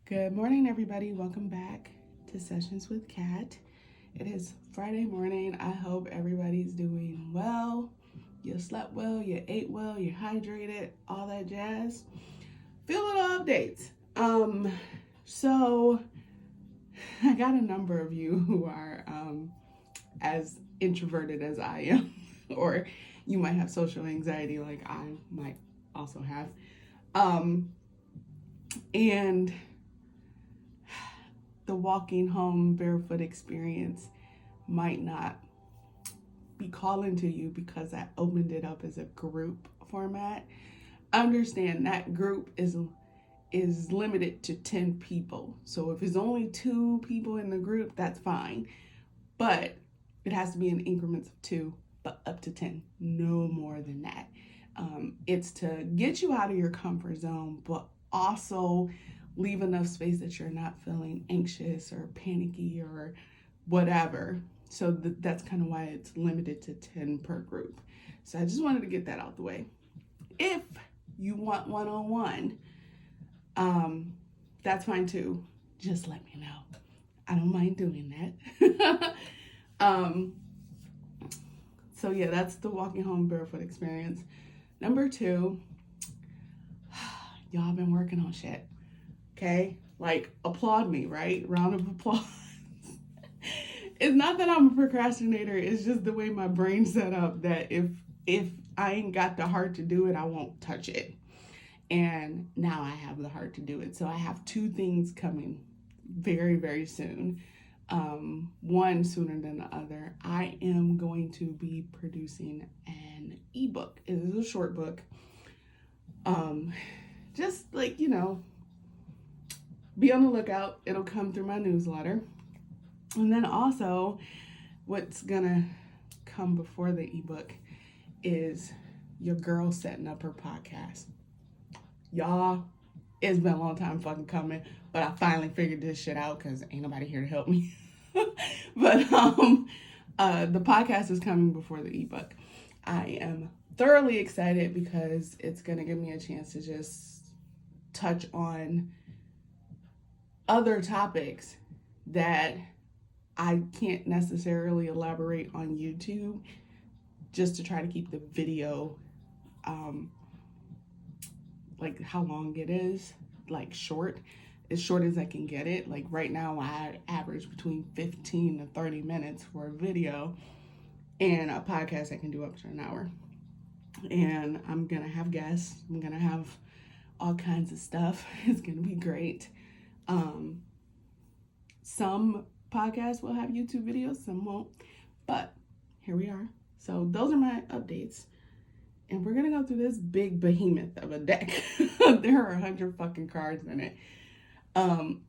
Good morning, everybody. Welcome back to Sessions with Kat. It is Friday morning. I hope everybody's doing well. You slept well, you ate well, you're hydrated, all that jazz. Few little updates. So I got a number of you who are as introverted as I am, or you might have social anxiety like I might also have. And the walking home barefoot experience might not be calling to you because I opened it up as a group format. Understand that group is limited to 10 people. So if it's only 2 people in the group, that's fine. But it has to be in increments of 2, but up to 10, no more than that. It's to get you out of your comfort zone, but also leave enough space that you're not feeling anxious or panicky or whatever. So that's kind of why it's limited to 10 per group. So I just wanted to get that out the way. If you want one-on-one, that's fine too. Just let me know. I don't mind doing that. So yeah, that's the walking home barefoot experience. Number 2, y'all been working on shit. Okay, like applaud me, right? Round of applause. It's not that I'm a procrastinator. It's just the way my brain's set up that if I ain't got the heart to do it, I won't touch it. And now I have the heart to do it. So I have 2 things coming very, very soon. One sooner than the other. I am going to be producing an ebook. It is a short book. Just like, be on the lookout. It'll come through my newsletter. And then also what's gonna come before the ebook is your girl setting up her podcast. Y'all, it's been a long time fucking coming, but I finally figured this shit out because ain't nobody here to help me. But the podcast is coming before the ebook. I am thoroughly excited because it's gonna give me a chance to just touch on other topics that I can't necessarily elaborate on YouTube, just to try to keep the video like how long it is, like short, as short as I can get it. Like right now I average between 15 to 30 minutes for a video, and a podcast I can do up to an hour. And I'm gonna have guests, I'm gonna have all kinds of stuff. It's gonna be great. Some podcasts will have YouTube videos, some won't, but here we are. So those are my updates, and we're gonna go through this big behemoth of a deck. There are 100 fucking cards in it. I'm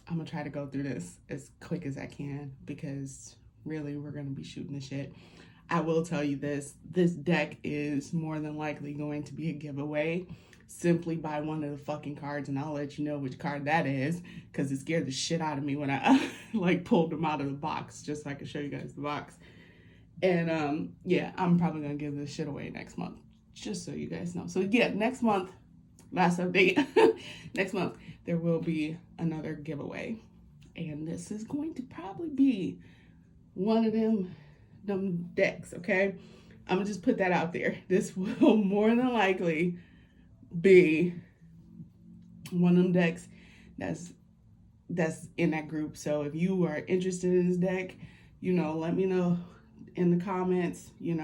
gonna try to go through this as quick as I can because really we're gonna be shooting the shit. I will tell you this deck is more than likely going to be a giveaway. Simply buy one of the fucking cards and I'll let you know which card that is, because it scared the shit out of me when I like pulled them out of the box just so I can show you guys the box. And yeah, I'm probably gonna give this shit away next month, just so you guys know. So yeah, next month, last update, next month there will be another giveaway, and this is going to probably be one of them decks. Okay, I'm gonna just put that out there. This will more than likely be one of them decks that's in that group. So if you are interested in this deck, let me know in the comments. Be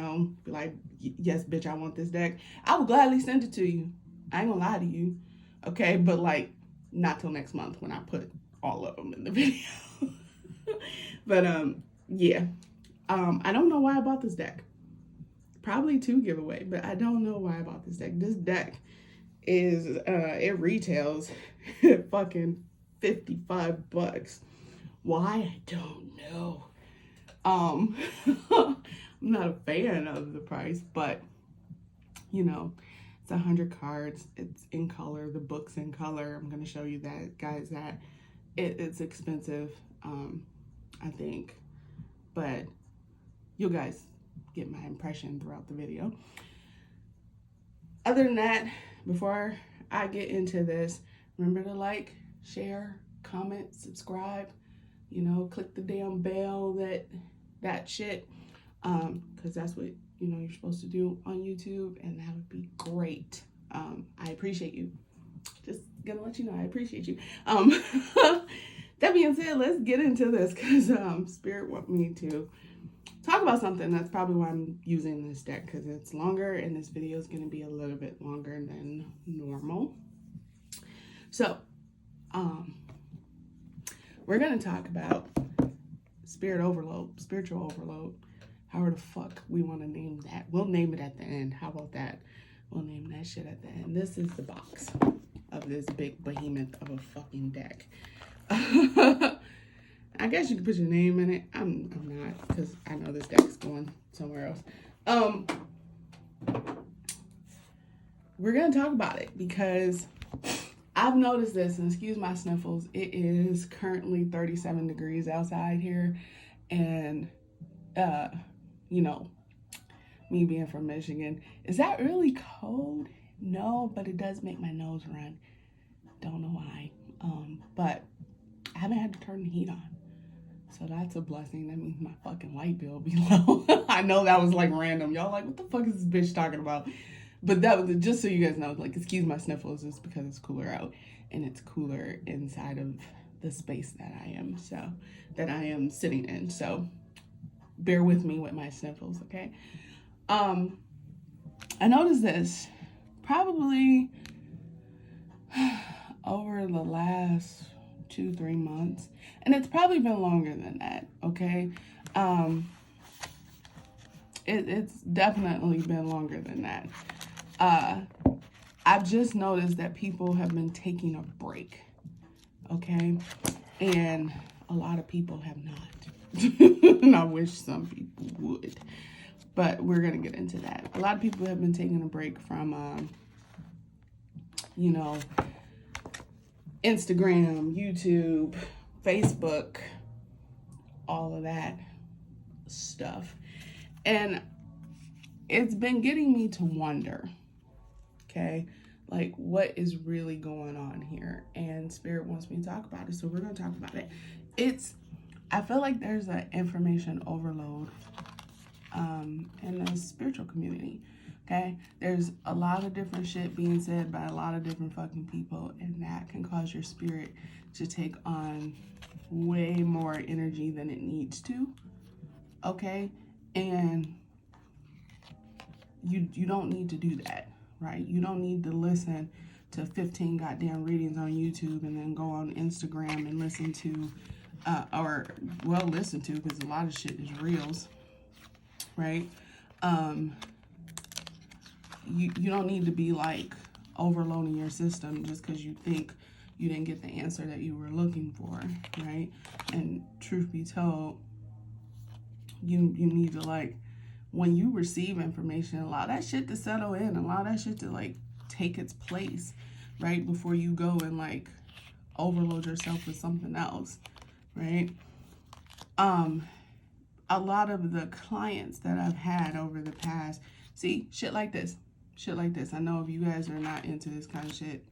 like, yes bitch, I want this deck. I will gladly send it to you. I ain't gonna lie to you. Okay, but like not till next month when I put all of them in the video. But yeah, I don't know why I bought this deck. Probably to giveaway, but I don't know why I bought this deck. This deck is it retails at fucking $55. Why? I don't know. I'm not a fan of the price, but it's 100 cards. It's in color. The book's in color. I'm gonna show you that, guys, that it's expensive, I think, but you guys get my impression throughout the video. Other than that, before I get into this, remember to like, share, comment, subscribe, click the damn bell, that shit, because that's what, you're supposed to do on YouTube, and that would be great. I appreciate you. Just gonna let you know I appreciate you. That being said, let's get into this, because Spirit want me to talk about something. That's probably why I'm using this deck, because it's longer, and this video is going to be a little bit longer than normal. So, we're going to talk about spiritual overload, however the fuck we want to name that. We'll name it at the end. How about that? We'll name that shit at the end. This is the box of this big behemoth of a fucking deck. I guess you could put your name in it. I'm not, because I know this deck's going somewhere else. We're going to talk about it because I've noticed this, and excuse my sniffles, it is currently 37 degrees outside here, and, me being from Michigan, is that really cold? No, but it does make my nose run. Don't know why. But I haven't had to turn the heat on. So that's a blessing. That means my fucking light bill will be low. I know that was like random. Y'all like, what the fuck is this bitch talking about? But that was just so you guys know, like, excuse my sniffles, it's because it's cooler out, and it's cooler inside of the space that I am sitting in. So bear with me with my sniffles, okay? I noticed this probably over the last 2-3 months, and it's probably been longer than that, okay? It's definitely been longer than that. I've just noticed that people have been taking a break, okay? And a lot of people have not. And I wish some people would, but we're gonna get into that. A lot of people have been taking a break from, Instagram, YouTube, Facebook, all of that stuff. And it's been getting me to wonder, okay, like, what is really going on here? And Spirit wants me to talk about it, so we're going to talk about it. I feel like there's an information overload in the spiritual community, okay? There's a lot of different shit being said by a lot of different fucking people, and that can cause your spirit to take on way more energy than it needs to, okay? And you don't need to do that, right? You don't need to listen to 15 goddamn readings on YouTube and then go on Instagram and listen to, listen to, because a lot of shit is reels, right? You don't need to be like overloading your system just because you think you didn't get the answer that you were looking for, right? And truth be told, you need to, like, when you receive information, allow that shit to settle in, allow that shit to, like, take its place, right? Before you go and, like, overload yourself with something else, right? A lot of the clients that I've had over the past, shit like this. I know if you guys are not into this kind of shit,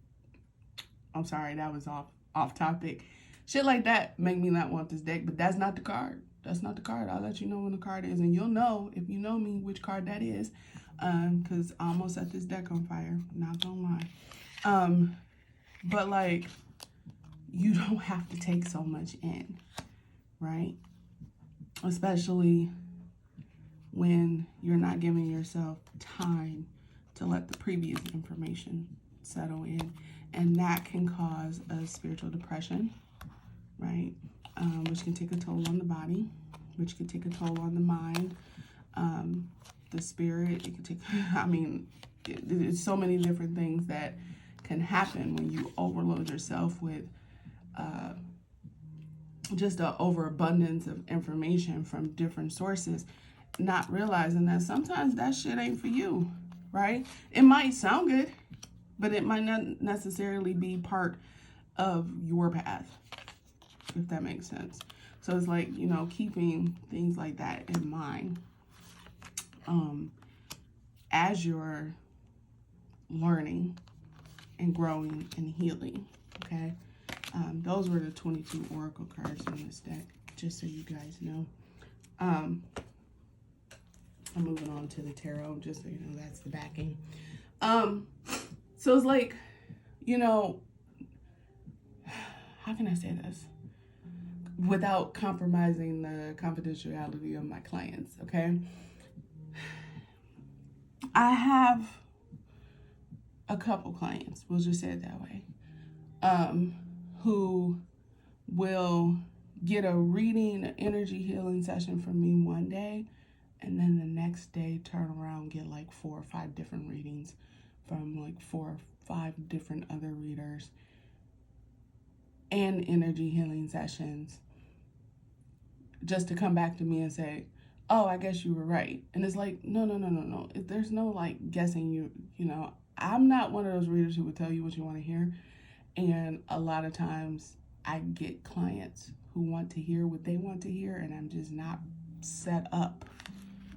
I'm sorry, that was off topic. Shit like that make me not want this deck, but that's not the card. That's not the card. I'll let you know when the card is, and you'll know, if you know me, which card that is, because I almost set this deck on fire, not gonna lie. But, like, you don't have to take so much in, right? Especially when you're not giving yourself time to let the previous information settle in, and that can cause a spiritual depression, right? Which can take a toll on the body, which can take a toll on the mind, the spirit. It can take, there's so many different things that can happen when you overload yourself with just an overabundance of information from different sources, not realizing that sometimes that shit ain't for you, right? It might sound good, but it might not necessarily be part of your path, if that makes sense. So it's like, keeping things like that in mind as you're learning and growing and healing, okay? those were the 22 oracle cards in this deck, just so you guys know. I'm moving on to the tarot, just so you know that's the backing. So it's like, you know, how can I say this without compromising the confidentiality of my clients, okay? I have a couple clients, we'll just say it that way, who will get a reading, an energy healing session from me one day, and then the next day turn around and get like 4 or 5 different readings from like 4 or 5 different other readers and energy healing sessions, just to come back to me and say, oh, I guess you were right. And it's like, no. There's no like guessing. You know, I'm not one of those readers who would tell you what you want to hear. And a lot of times I get clients who want to hear what they want to hear, and I'm just not set up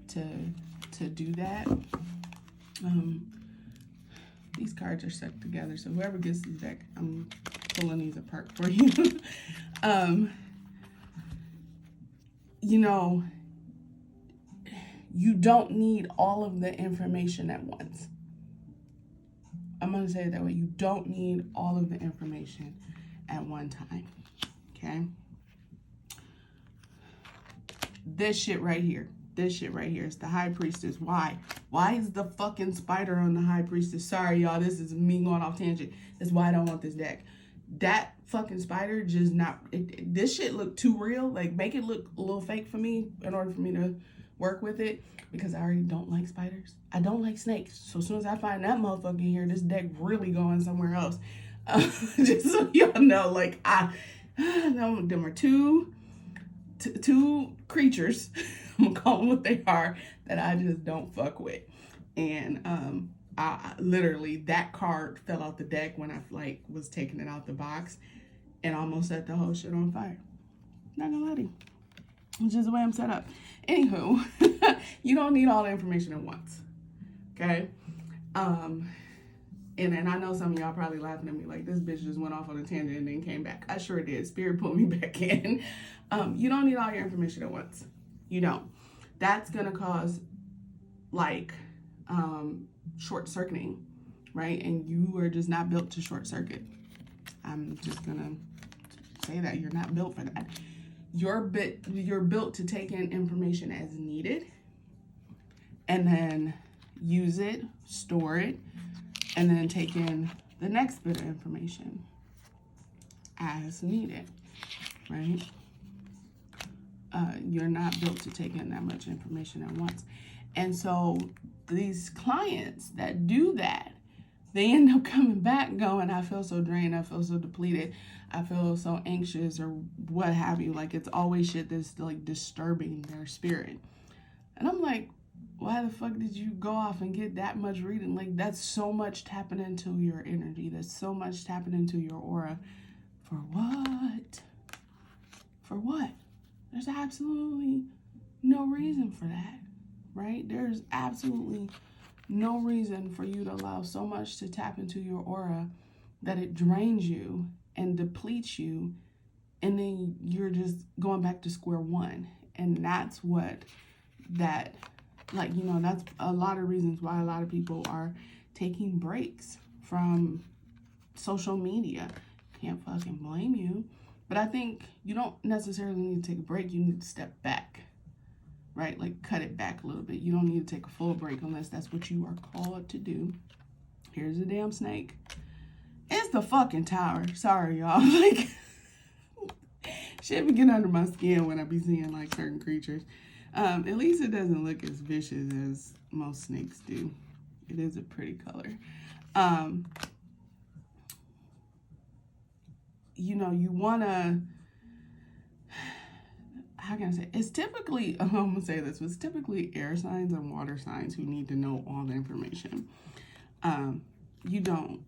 to do that. These cards are stuck together, so whoever gets this deck, I'm pulling these apart for you. You know, you don't need all of the information at once. I'm going to say it that way. You don't need all of the information at one time, okay? This shit right here is the High Priestess. Why? Why is the fucking spider on the High Priestess? Sorry, y'all, this is me going off tangent. That's why I don't want this deck. That fucking spider just not, this shit look too real. Like, make it look a little fake for me in order for me to work with it, because I already don't like spiders. I don't like snakes. So as soon as I find that motherfucker here, this deck really going somewhere else. Just so y'all know, like, them are two creatures, I'm gonna call them what they are, that I just don't fuck with. And I literally, that card fell out the deck when I like was taking it out the box and almost set the whole shit on fire. Not gonna lie to you. It's just the way I'm set up. Anywho, you don't need all the information at once, okay? And I know some of y'all probably laughing at me like, this bitch just went off on a tangent and then came back. I sure did. Spirit pulled me back in. You don't need all your information at once. You don't. That's gonna cause like short circuiting, right? And you are just not built to short circuit. I'm just gonna say that you're not built for that. You're built to take in information as needed and then use it, store it, and then take in the next bit of information as needed, right? You're not built to take in that much information at once. And so these clients that do that, they end up coming back going, I feel so drained, I feel so depleted, I feel so anxious, or what have you. Like, it's always shit that's like disturbing their spirit. And I'm like, why the fuck did you go off and get that much reading? Like, that's so much tapping into your energy. That's so much tapping into your aura. For what? For what? There's absolutely no reason for that, right? There's absolutely no reason for you to allow so much to tap into your aura that it drains you and depletes you, and then you're just going back to square one. And that's what that, like, you know, that's a lot of reasons why a lot of people are taking breaks from social media. Can't fucking blame you. But I think you don't necessarily need to take a break. You need to step back, right? Like, cut it back a little bit. You don't need to take a full break unless that's what you are called to do. Here's a damn snake. It's the fucking tower. Sorry, y'all. Like, shit be getting under my skin when I be seeing, like, certain creatures. At least it doesn't look as vicious as most snakes do. It is a pretty color. You know, you want to, how can I say, it's typically, I'm going to say this, it's typically air signs and water signs who need to know all the information. You don't.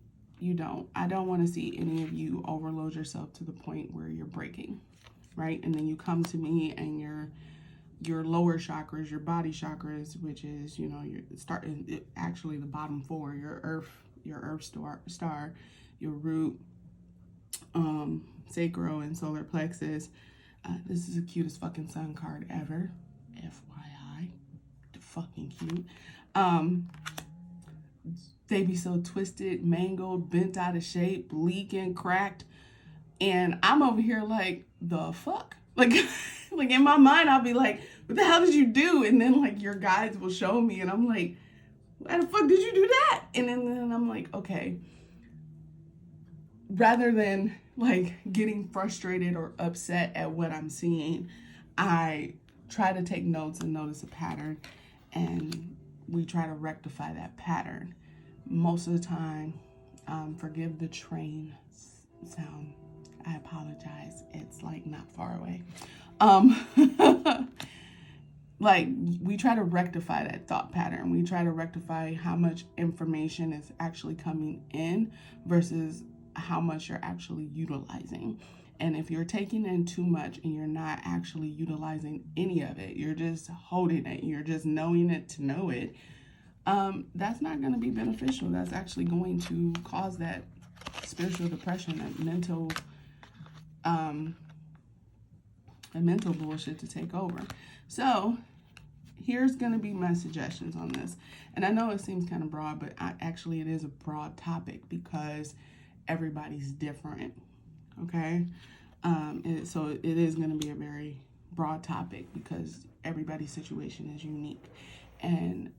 I don't want to see any of you overload yourself to the point where you're breaking, right? And then you come to me and your lower chakras, your body chakras, which is, you know, actually the bottom 4, your earth star, your root, sacral and solar plexus. This is the cutest fucking sun card ever. FYI. Fucking cute. They be so twisted, mangled, bent out of shape, leaking, cracked. And I'm over here like, the fuck? Like, like in my mind, I'll be like, what the hell did you do? And then like your guides will show me and I'm like, why the fuck did you do that? And then I'm like, okay. Rather than like getting frustrated or upset at what I'm seeing, I try to take notes and notice a pattern, and we try to rectify that pattern. Most of the time, forgive the train sound. I apologize. It's like not far away. Like we try to rectify that thought pattern. We try to rectify how much information is actually coming in versus how much you're actually utilizing. And if you're taking in too much and you're not actually utilizing any of it, you're just holding it, you're just knowing it to know it, that's not going to be beneficial. That's actually going to cause that spiritual depression, that mental bullshit to take over. So here's going to be my suggestions on this. And I know it seems kind of broad, but actually it is a broad topic because everybody's different. Okay. So it is going to be a very broad topic because everybody's situation is unique. And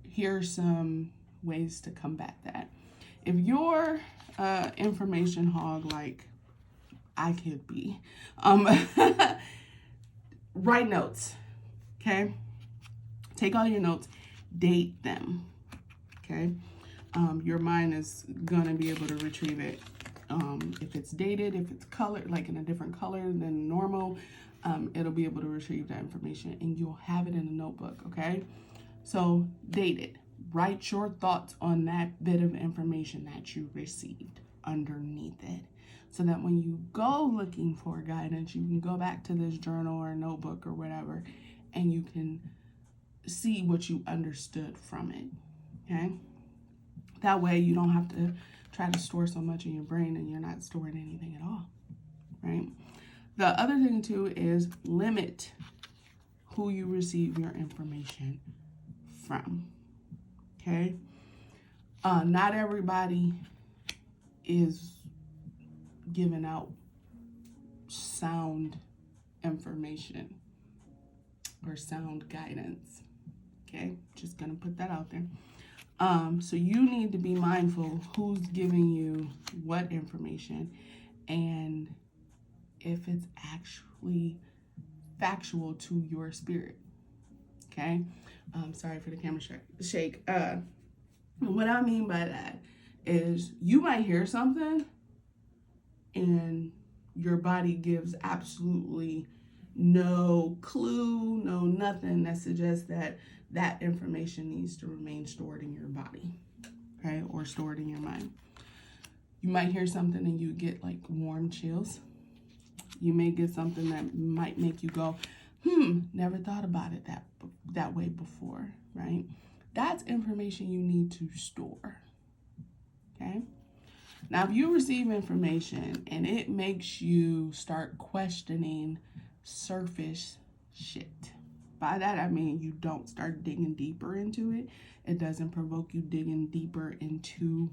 here's some ways to combat that. If you're information hog like I could be, write notes. Okay. Take all your notes, date them. Okay. Your mind is gonna be able to retrieve it. If it's dated, if it's colored, like in a different color than normal, it'll be able to retrieve that information and you'll have it in a notebook, okay? So date it. Write your thoughts on that bit of information that you received underneath it. So that when you go looking for guidance, you can go back to this journal or notebook or whatever, and you can see what you understood from it, okay? That way you don't have to try to store so much in your brain and you're not storing anything at all, right? The other thing too is limit who you receive your information from, okay? Not everybody is giving out sound information or sound guidance, okay? Just gonna put that out there. So you need to be mindful who's giving you what information and if it's actually factual to your spirit, okay? Sorry for the camera shake. What I mean by that is you might hear something and your body gives absolutely no clue, no nothing that suggests that that information needs to remain stored in your body, okay, or stored in your mind. You might hear something and you get like warm chills. You may get something that might make you go, never thought about it that way before, right? That's information you need to store, okay? Now, if you receive information and it makes you start questioning surface shit, by that I mean you don't start digging deeper into it. It doesn't provoke you digging deeper into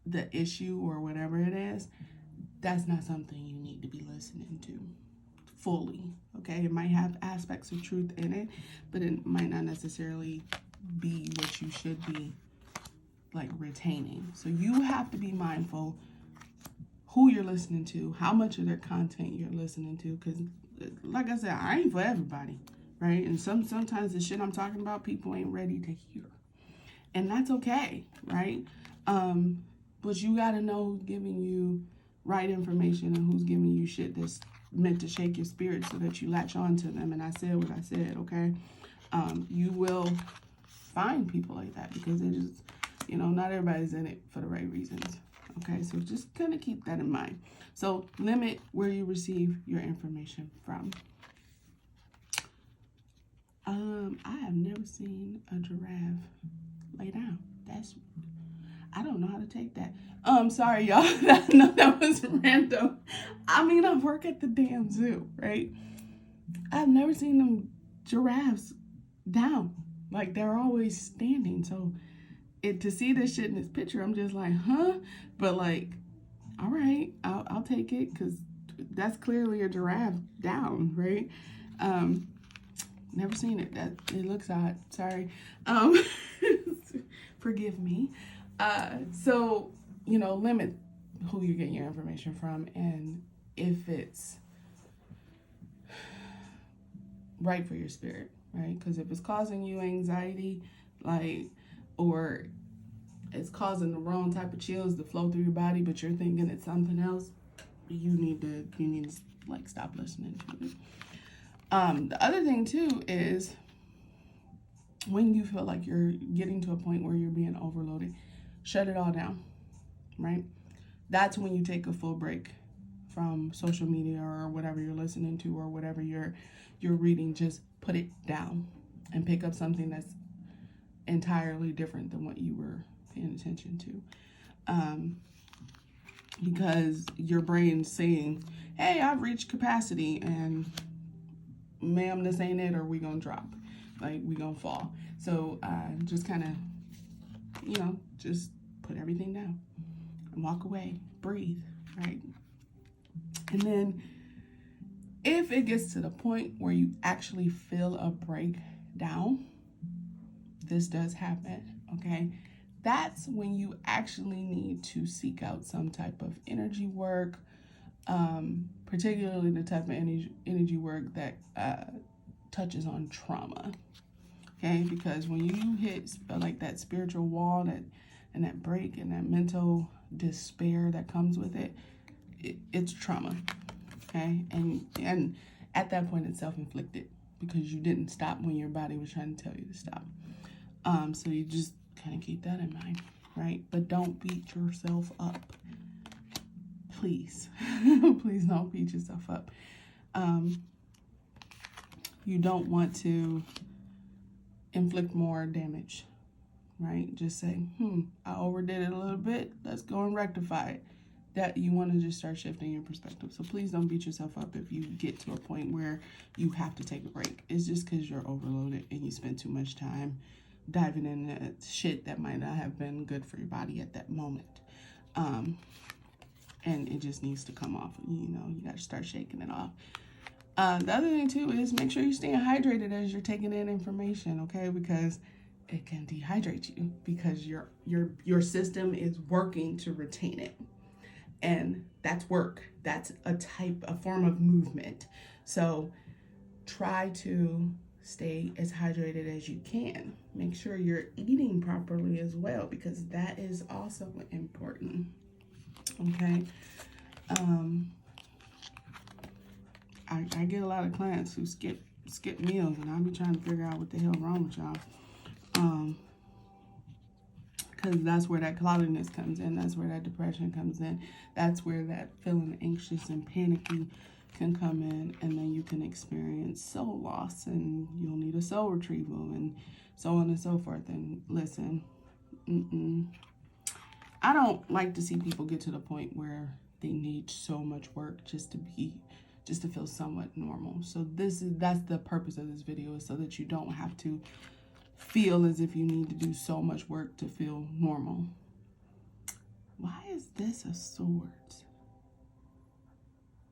the issue or whatever it is. That's not something you need to be listening to fully, okay? It might have aspects of truth in it, but it might not necessarily be what you should be like retaining. So you have to be mindful who you're listening to, how much of their content you're listening to, because like I said, I ain't for everybody, right? And sometimes the shit I'm talking about, people ain't ready to hear. And that's okay, right? But you got to know who's giving you right information and who's giving you shit that's meant to shake your spirit so that you latch on to them. And I said what I said, okay? You will find people like that because it is, not everybody's in it for the right reasons. Okay, so just kind of keep that in mind. So limit where you receive your information from. I have never seen a giraffe lay down. I don't know how to take that. Sorry, y'all. That was random. I mean, I work at the damn zoo, right? I've never seen them giraffes down. Like, they're always standing. So, to see this shit in this picture, I'm just like, huh? But, like, all right, I'll take it, because that's clearly a giraffe down, right? Never seen it. It looks odd. Sorry. Forgive me. So, limit who you're getting your information from, and if it's right for your spirit, right? Because if it's causing you anxiety, like, or it's causing the wrong type of chills to flow through your body, but you're thinking it's something else, you need to like stop listening to it. The other thing too is when you feel like you're getting to a point where you're being overloaded, shut it all down, right? That's when you take a full break from social media or whatever you're listening to or whatever you're reading. Just put it down and pick up something that's entirely different than what you were paying attention to. Because your brain's saying, hey, I've reached capacity, and ma'am, this ain't it, or we gonna drop, like we gonna fall. So just kind of, just put everything down and walk away, breathe, right? And then if it gets to the point where you actually feel a breakdown, this does happen, okay? That's when you actually need to seek out some type of energy work, particularly the type of energy work that touches on trauma, okay? Because when you hit like that spiritual wall, and that break and that mental despair that comes with it, it's trauma, okay? And at that point, it's self-inflicted because you didn't stop when your body was trying to tell you to stop. So you just kind of keep that in mind, right? But don't beat yourself up. Please. Please don't beat yourself up. You don't want to inflict more damage, right? Just say, I overdid it a little bit. Let's go and rectify it. That you want to just start shifting your perspective. So please don't beat yourself up if you get to a point where you have to take a break. It's just because you're overloaded and you spend too much time diving into shit that might not have been good for your body at that moment. And it just needs to come off. You got to start shaking it off. The other thing too is make sure you're staying hydrated as you're taking in information, okay? Because it can dehydrate you because your system is working to retain it. And that's work. That's a form of movement. So try to stay as hydrated as you can. Make sure you're eating properly as well, because that is also important. Okay. I get a lot of clients who skip meals, and I'll be trying to figure out what the hell wrong with y'all. Because that's where that cloudiness comes in. That's where that depression comes in. That's where that feeling anxious and panicky can come in, and then you can experience soul loss, and you'll need a soul retrieval, and so on and so forth. And listen, I don't like to see people get to the point where they need so much work just to feel somewhat normal. So that's the purpose of this video, is so that you don't have to feel as if you need to do so much work to feel normal. Why is this a sword?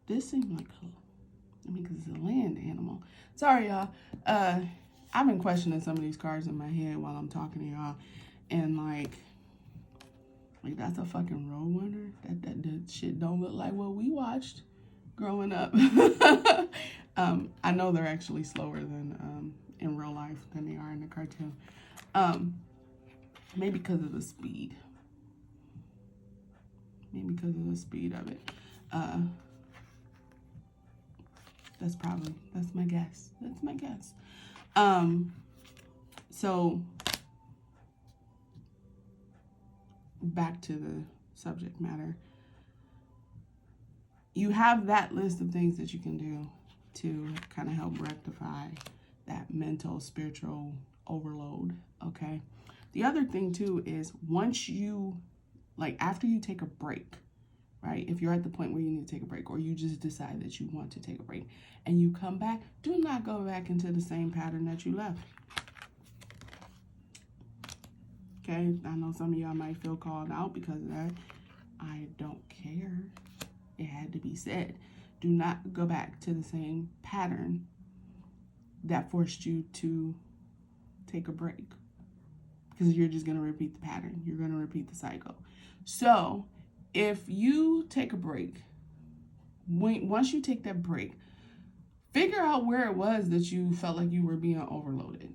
This seems like because it's a land animal. Sorry, y'all. I've been questioning some of these cards in my head while I'm talking to y'all, and like that's a fucking Roadrunner. That shit don't look like what we watched growing up. I know they're actually slower than in real life than they are in the cartoon. Maybe because of the speed. Maybe because of the speed of it. That's my guess. That's my guess. So back to the subject matter. You have that list of things that you can do to kind of help rectify that mental, spiritual overload, okay? The other thing too is once you like after you take a break, right? If you're at the point where you need to take a break, or you just decide that you want to take a break and you come back, do not go back into the same pattern that you left. Okay, I know some of y'all might feel called out because of that. I don't care. It had to be said. Do not go back to the same pattern that forced you to take a break, because you're just going to repeat the pattern. You're going to repeat the cycle. So if you take a break, once you take that break, figure out where it was that you felt like you were being overloaded,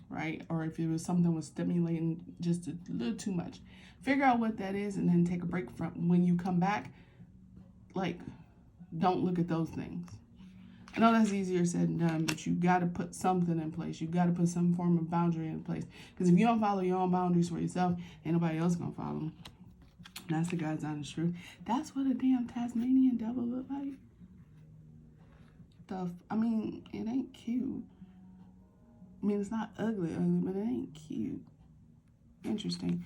right? Or if it was something was stimulating just a little too much, figure out what that is and then take a break from. When you come back, like, don't look at those things. I know that's easier said than done, but you got to put something in place. You got to put some form of boundary in place, because if you don't follow your own boundaries for yourself, ain't nobody else gonna follow them. That's the God's honest truth. That's what a damn Tasmanian devil look like. I mean, it ain't cute. I mean, it's not ugly, but it ain't cute. Interesting.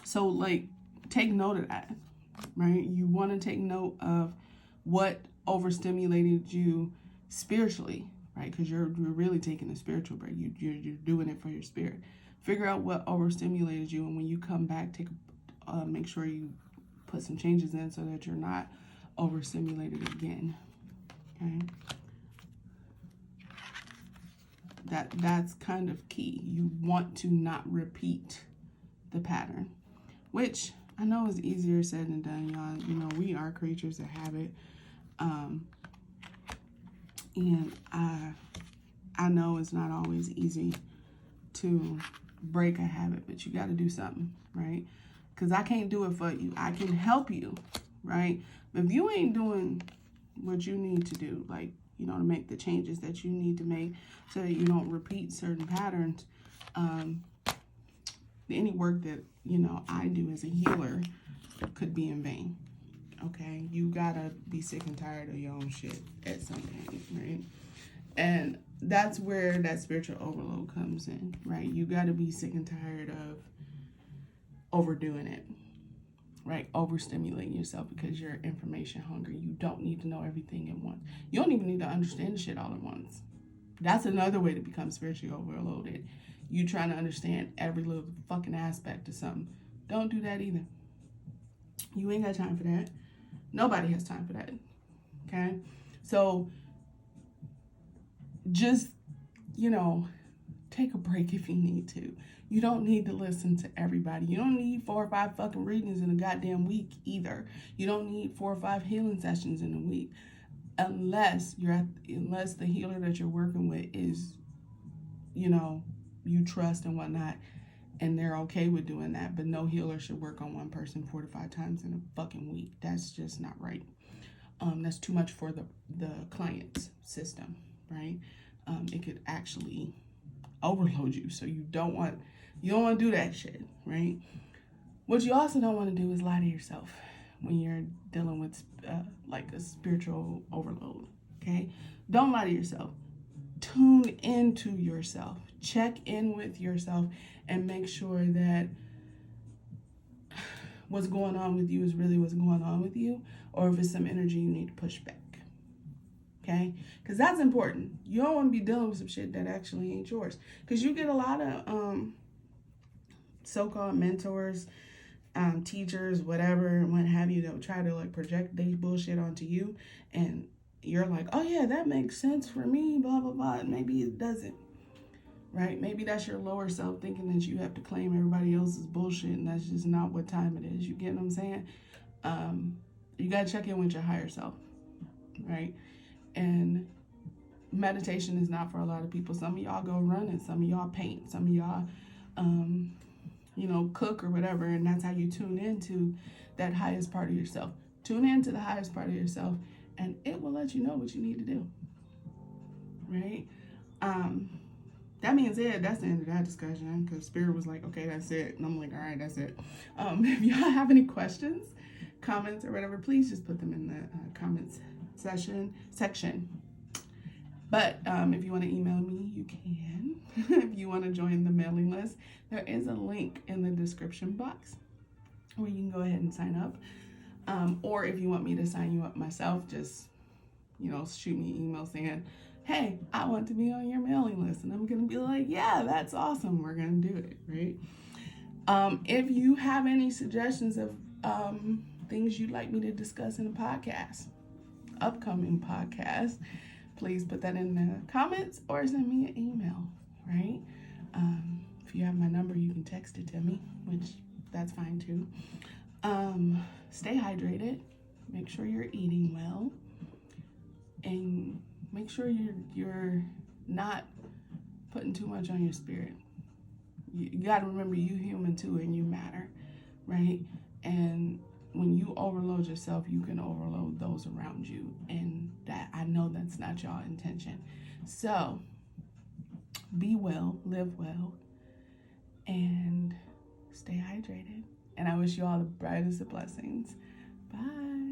So like, take note of that, right? You want to take note of what overstimulated you spiritually, right? Because you're really taking a spiritual break. You're doing it for your spirit. Figure out what overstimulated you, and when you come back, make sure you put some changes in so that you're not overstimulated again. Okay. That's kind of key. You want to not repeat the pattern, which I know is easier said than done, y'all. You know, we are creatures of habit. And I know it's not always easy to break a habit, but you got to do something, right? Because I can't do it for you. I can help you, right? But if you ain't doing what you need to do, like, you know, to make the changes that you need to make so that you don't repeat certain patterns, any work that, you know, I do as a healer could be in vain. Okay, you gotta be sick and tired of your own shit at some point, right? And that's where that spiritual overload comes in, right? You gotta be sick and tired of overdoing it, right? Overstimulating yourself because you're information hungry. You don't need to know everything at once. You don't even need to understand the shit all at once. That's another way to become spiritually overloaded. You trying to understand every little fucking aspect of something. Don't do that either. You ain't got time for that. Nobody has time for that. Okay? So just, you know, take a break if you need to. You don't need to listen to everybody. You don't need 4 or 5 fucking readings in a goddamn week either. You don't need 4 or 5 healing sessions in a week. Unless the healer that you're working with is, you know, you trust and whatnot, and they're okay with doing that. But no healer should work on one person 4 to 5 times in a fucking week. That's just not right. That's too much for the client's system, right? It could actually overload you. So you don't want to do that shit, right? What you also don't want to do is lie to yourself when you're dealing with like a spiritual overload. Okay, don't lie to yourself. Tune into yourself. Check in with yourself and make sure that what's going on with you is really what's going on with you, or if it's some energy you need to push back. Okay? Because that's important. You don't want to be dealing with some shit that actually ain't yours. Because you get a lot of so-called mentors, teachers, whatever, and what have you, that will try to like project their bullshit onto you. And you're like, oh yeah, that makes sense for me, blah, blah, blah. And maybe it doesn't. Right? Maybe that's your lower self thinking that you have to claim everybody else's bullshit, and that's just not what time it is. You get what I'm saying? You got to check in with your higher self, right? And meditation is not for a lot of people. Some of y'all go running, some of y'all paint, some of y'all, you know, cook or whatever, and that's how you tune into that highest part of yourself. Tune into the highest part of yourself, and it will let you know what you need to do, right? That being said, that's the end of that discussion, because Spirit was like, okay, that's it. And I'm like, all right, that's it. If y'all have any questions, comments, or whatever, please just put them in the comments section. But But if you want to email me, you can. If you want to join the mailing list, there is a link in the description box where you can go ahead and sign up. Or if you want me to sign you up myself, just, shoot me an email saying, hey, I want to be on your mailing list. And I'm going to be like, yeah, that's awesome. We're going to do it, right? If you have any suggestions of things you'd like me to discuss in a podcast, upcoming podcast, please put that in the comments or send me an email, right? If you have my number, you can text it to me, which that's fine too. Stay hydrated. Make sure you're eating well. And make sure you're not putting too much on your spirit. You got to remember you human too, and you matter, right? And when you overload yourself, you can overload those around you. And that, I know that's not y'all intention. So be well, live well, and stay hydrated. And I wish you all the brightest of blessings. Bye.